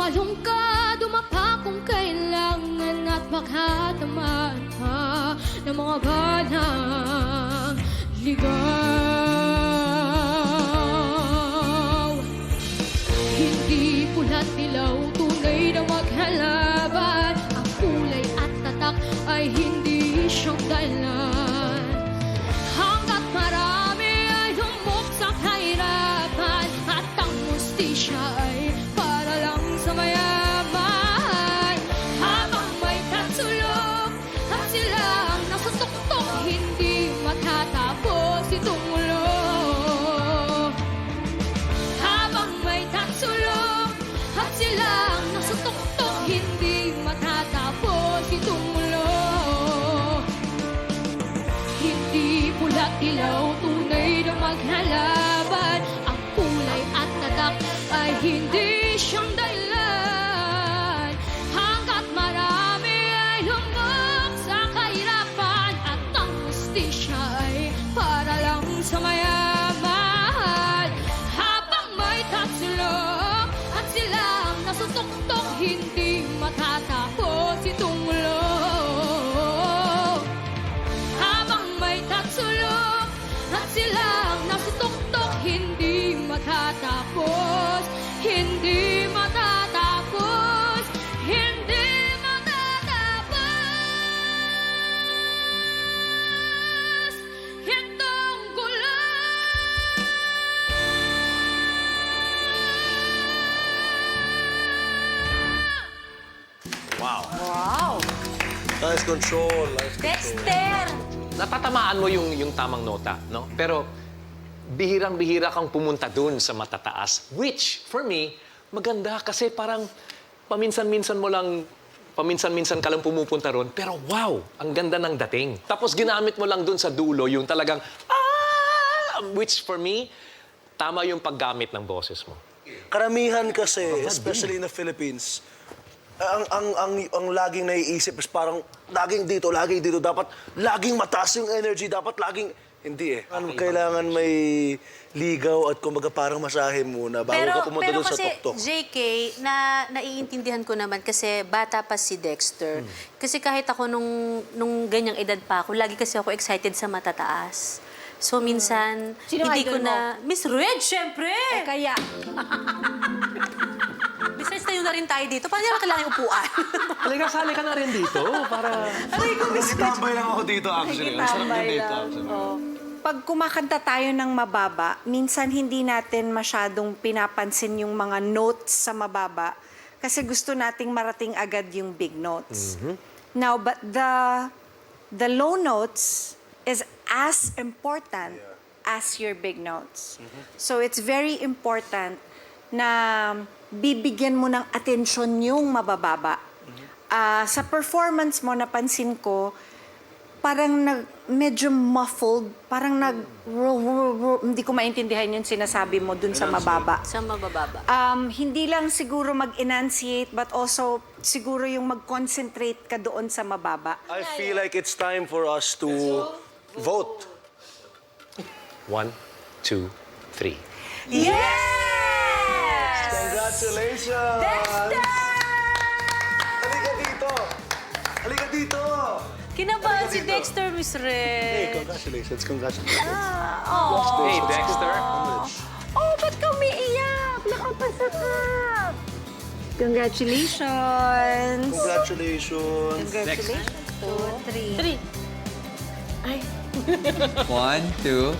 Payong ka, dumapa kung kailangan at baka tamaan pa ng mga banang ligaw. Hindi pula't dilaw, tunay na maghalaban. Ang kulay at tatak ay hindi siyang dahilan. Hanggat marami ay lumok sa kahirapan at ang mustisya ay para lang sa mayaman. Habang may katsulok at sila ang nasutuktok, hindi matatapos itong mulo. Habang may katsulok at sila ang nasutuktok, hindi matatapos itong mulo. Hindi pula't ilaw, tunay na maghalaban. Ang kulay at tatak ay hindi siyang dahilan. Hanggat marami ay lumok sa kahirapan at ang mustisya ay para lang sa mayaman. Habang may tatsulok at sila ang nasutuktok, hindi matatapos itong mulo. Habang may tatsulok at sila ang nasutuktok, hindi matatapos, hindi matatapos, hindi matatapos itong gulo. Wow! Nice control, nice control. Dexter! Natatamaan mo yung tamang nota, no? Pero bihirang-bihira kang pumunta dun sa matataas. Which, for me, maganda kasi parang paminsan-minsan ka lang pumupunta ron. Pero wow, ang ganda ng dating. Tapos ginamit mo lang dun sa dulo yung talagang, which for me, tama yung paggamit ng boses mo. Karamihan kasi, especially in the Philippines, ang laging naiisip is parang laging dito, dapat laging mataas yung energy, dapat laging, hindi eh. Kailangan may ligaw at kumbaga parang masahe muna bago ka pumunta doon sa tuktok. Pero kasi, JK, naiintindihan ko naman kasi bata pa si Dexter. Kasi kahit ako nung ganyang edad pa ako, lagi kasi ako excited sa matataas. So minsan, Sino hindi idol ko na... Miss Red, syempre! Kaya, Besides, tayo na rin tayo dito. Paano naman kailangan yung upuan? Halika, sali ka na rin dito para... Nagtambay lang ako dito actually. Ang sarap din dito actually. Pag kumakanta tayo ng mababa, minsan hindi natin masyadong pinapansin yung mga notes sa mababa kasi gusto nating marating agad yung big notes. Now, but the low notes is as important as your big notes. So it's very important na bibigyan mo ng atensyon yung mabababa. Sa performance mo, napansin ko, parang medyo muffled, parang hindi ko maintindihan yung sinasabi mo dun sa mababa. Sa mabababa. Hindi lang siguro mag-enunciate, but also siguro yung mag-concentrate ka doon sa mababa. I feel like it's time for us to vote. 1, 2, 3. Yes! Congratulations! Dexter! Halika dito! Halika dito! Kinabahan si dito. Dexter, Miss Hey, Red. congratulations, congratulations. Hey, Dexter. Oh, ba't ka umiiyak? Nakapasa ka! Congratulations! Congratulations. Congratulations. 2, 3. 3. Ay. 1, 2.